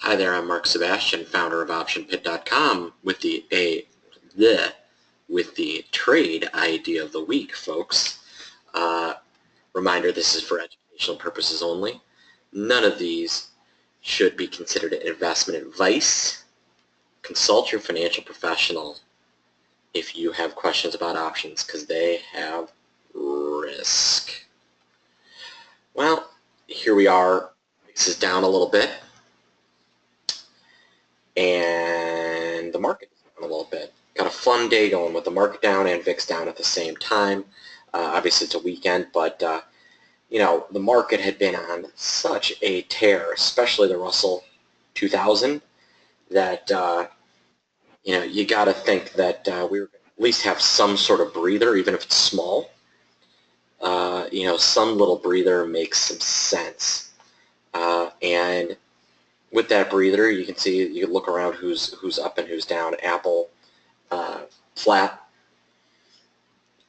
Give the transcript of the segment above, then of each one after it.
Hi there, I'm Mark Sebastian, founder of OptionPit.com with the trade idea of the week, folks. Reminder, this is for educational purposes only. None of these should be considered investment advice. Consult your financial professional if you have questions about options, because they have risk. Well, here we are. This is down a little bit, and the market is down a little bit. Got a fun day going with the market down and VIX down at the same time. Obviously it's a weekend, but you know, the market had been on such a tear, especially the Russell 2000, that you know, you got to think that we were at least have some sort of breather, even if it's small. You know, some little breather makes some sense, and with that breather, you can see, you can look around who's up and who's down. Apple flat,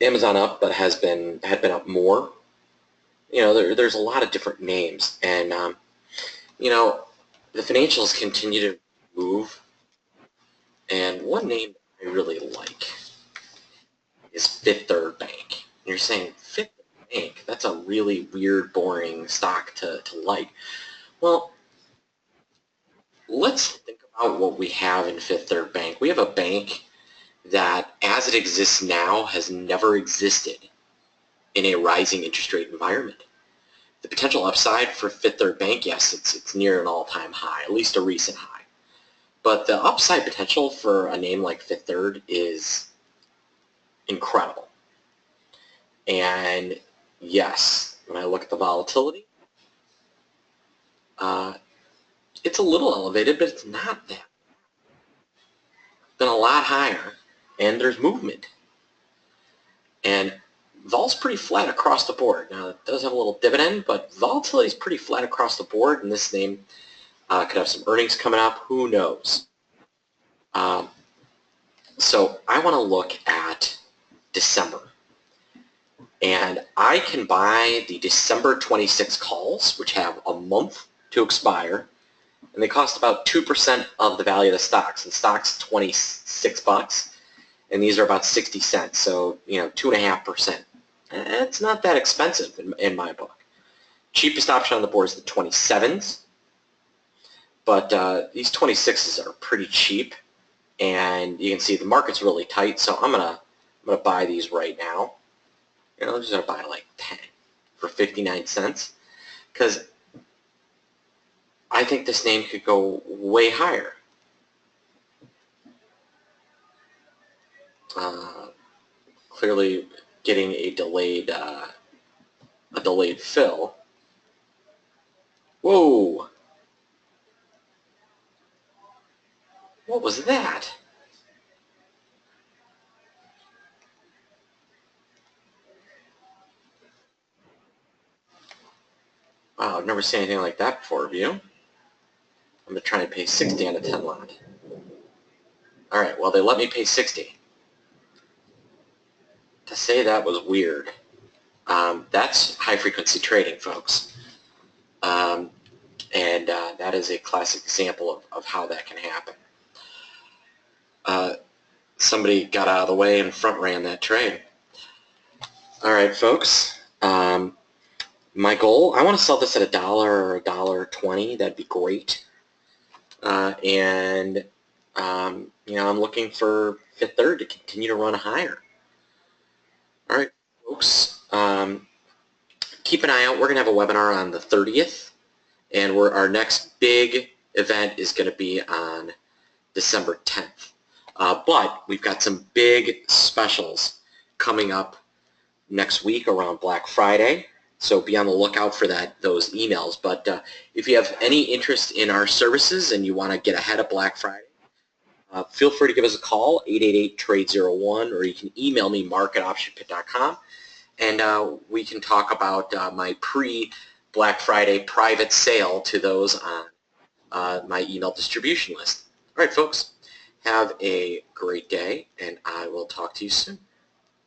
Amazon up, but had been up more. You know, there's a lot of different names, and you know, the financials continue to move. And one name I really like is Fifth Third Bank. And you're saying, Fifth Third Bank? That's a really weird, boring stock to like. Well, let's think about what we have in Fifth Third Bank. We have a bank that, as it exists now, has never existed in a rising interest rate environment. The potential upside for Fifth Third Bank, yes, it's near an all-time high, at least a recent high. But the upside potential for a name like Fifth Third is incredible. And yes, when I look at the volatility, it's a little elevated, but it's not that. It's been a lot higher, and there's movement. And vol's pretty flat across the board. Now, it does have a little dividend, but volatility is pretty flat across the board, and this name could have some earnings coming up. Who knows? So I want to look at December. And I can buy the December 26 calls, which have a month to expire, and they cost about 2% of the value of the stocks. And the stock's $26, and these are about 60 cents, so, you know, 2.5%. It's not that expensive in my book. Cheapest option on the board is the 27s, but these 26s are pretty cheap, and you can see the market's really tight, so I'm gonna buy these right now. You know, I'm just gonna buy like 10 for 59 cents, because I think this name could go way higher. Clearly getting a delayed fill. Whoa! What was that? Wow, I've never seen anything like that before, have you? I'm going to try and pay 60 on a 10 lot. Alright, well, they let me pay 60. To say that was weird. That's high-frequency trading, folks. And that is a classic example of how that can happen. Somebody got out of the way and front-ran that trade. Alright, folks. My goal, I want to sell this at $1 or $1.20. That'd be great. And you know, I'm looking for Fifth Third to continue to run higher. All right, folks. Keep an eye out. We're going to have a webinar on the 30th, and our next big event is going to be on December 10th. But we've got some big specials coming up next week around Black Friday. So be on the lookout for those emails. But if you have any interest in our services and you want to get ahead of Black Friday, feel free to give us a call, 888-TRADE-01, or you can email me, mark@optionpit.com, and we can talk about my pre-Black Friday private sale to those on my email distribution list. All right, folks, have a great day, and I will talk to you soon.